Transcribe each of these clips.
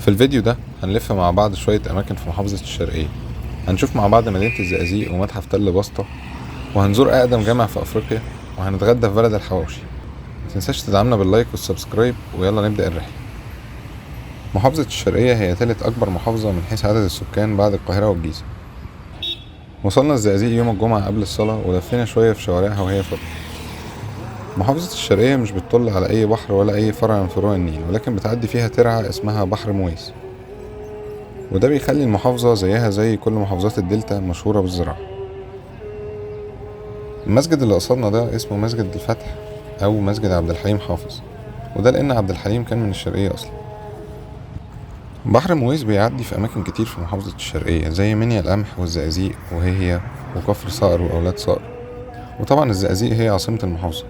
في الفيديو ده هنلف مع بعض شوية أماكن في محافظة الشرقية. هنشوف مع بعض مدينة الزقازيق ومتحف تل بسطة، وهنزور أقدم جامع في أفريقيا، وهنتغدى في بلد الحواوشي. متنساش تدعمنا باللايك والسبسكرايب، ويلا نبدأ الرحلة. محافظة الشرقية هي تالت أكبر محافظة من حيث عدد السكان بعد القاهرة والجيزة. وصلنا الزقازيق يوم الجمعة قبل الصلاة، ولفينا شوية في شوارعها وهي فاضية. محافظة الشرقية مش بتطل على أي بحر ولا أي فرع من فروع النيل، ولكن بتعدي فيها ترعة اسمها بحر مويس، وده بيخلي المحافظة زيها زي كل محافظات الدلتا مشهورة بالزراعة. المسجد اللي قصادنا ده اسمه مسجد الفتح أو مسجد عبد الحليم حافظ، وده لأن عبد الحليم كان من الشرقية أصلا. بحر مويس بيعدي في أماكن كتير في محافظة الشرقية زي منيا القمح والزقازيق وهي وكفر صقر وأولاد صقر، وطبعا الزقازيق هي عاصمة المحافظة.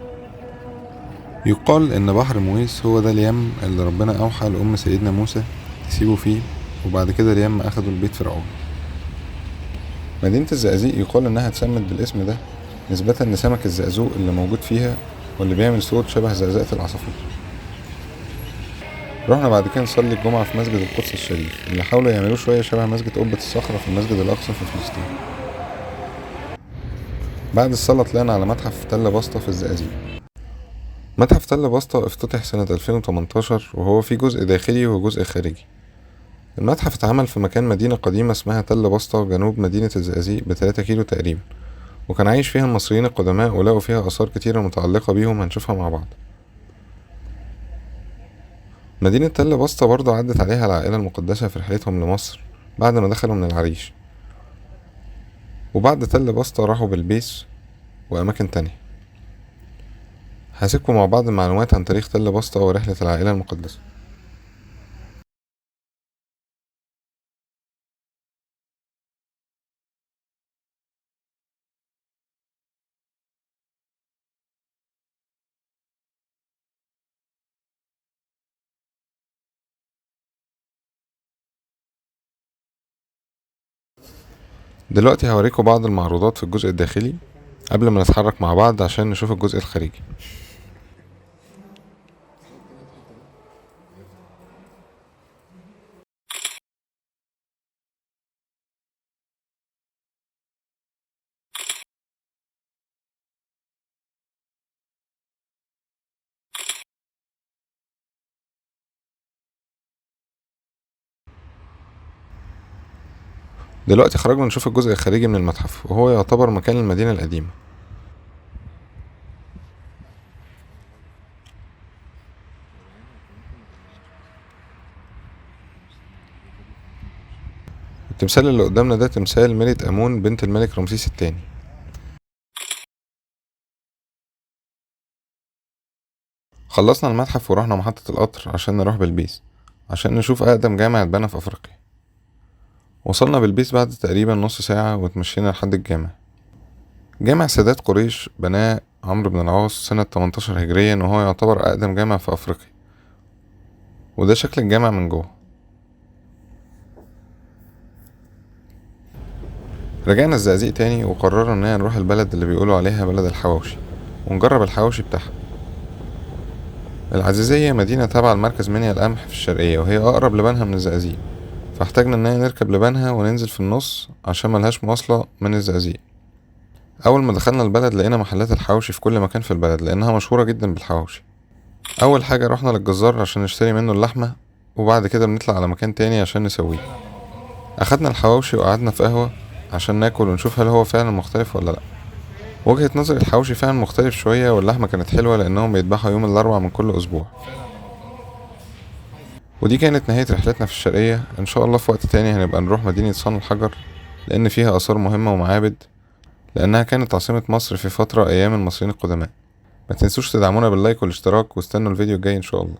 يقال إن بحر مويس هو ده اليم اللي ربنا أوحى لأم سيدنا موسى تسيبه فيه، وبعد كده اليم أخدوا البيت فرعون. مدينة الزقازيق يقال إنها اتسمت بالاسم ده نسبة لسمك الزقزوق اللي موجود فيها، واللي بيعمل صوت شبه زقزقة العصافير. رحنا بعد كده نصلي الجمعة في مسجد القدس الشريف، اللي حاولوا يعملوه شوية شبه مسجد قبة الصخرة في المسجد الأقصى في فلسطين. بعد الصلاة طلعنا على متحف تل بسطة في الزقازيق. متحف تل بسطة افتتح سنة 2018، وهو فيه جزء داخلي وجزء خارجي. المتحف اتعمل في مكان مدينة قديمة اسمها تل بسطة جنوب مدينة الزقازيق ب3 كيلو تقريبا، وكان عايش فيها المصريين القدماء، ولقوا فيها آثار كتيرة متعلقة بيهم هنشوفها مع بعض. مدينة تل بسطة برضه عدت عليها العائلة المقدسة في رحلتهم لمصر بعد ما دخلوا من العريش، وبعد تل بسطة راحوا بلبيس وأماكن تانية. هسيبكم مع بعض المعلومات عن تاريخ تل بسطة ورحلة العائلة المقدسة. دلوقتي هوريكم بعض المعروضات في الجزء الداخلي قبل ما نتحرك مع بعض عشان نشوف الجزء الخارجي. دلوقتي خرجنا نشوف الجزء الخارجي من المتحف، وهو يعتبر مكان المدينة القديمة. التمثال اللي قدامنا ده تمثال ملكة آمون بنت الملك رمسيس الثاني. خلصنا المتحف ورحنا محطة القطر عشان نروح بلبيس عشان نشوف أقدم جامع اتبنى في أفريقيا. وصلنا بلبيس بعد تقريبا نص ساعة وتمشينا لحد الجامع. جامع سادات قريش بناه عمرو بن العاص سنة 18 هجريا، وهو يعتبر أقدم جامع في أفريقيا، وده شكل الجامع من جوه. رجعنا الزقازيق تاني وقررنا إننا نروح البلد اللي بيقولوا عليها بلد الحواوشي ونجرب الحواوشي بتاعها. العزيزية مدينة تابعة لمركز منيا القمح في الشرقية، وهي أقرب لبنها من الزقازيق، فاحتاجنا إننا نركب لبنها وننزل في النص عشان ملهاش مواصلة من الزقازيق. أول ما دخلنا البلد لقينا محلات الحواوشي في كل مكان في البلد لأنها مشهورة جدا بالحواوشي. أول حاجة رحنا للجزار عشان نشتري منه اللحمة، وبعد كده بنطلع على مكان تاني عشان نسويه. أخدنا الحواوشي وقعدنا في قهوة عشان ناكل ونشوف هل هو فعلا مختلف ولا لأ. وجهة نظر الحواوشي فعلا مختلف شوية، واللحمة كانت حلوة لأنهم بيذبحوا يوم الأربع من كل أسبوع. ودي كانت نهاية رحلتنا في الشرقية. إن شاء الله في وقت تاني هنبقى نروح مدينة صن الحجر، لأن فيها آثار مهمة ومعابد، لأنها كانت عاصمة مصر في فترة أيام المصريين القدماء. ما تنسوش تدعمونا باللايك والاشتراك، واستنوا الفيديو الجاي إن شاء الله.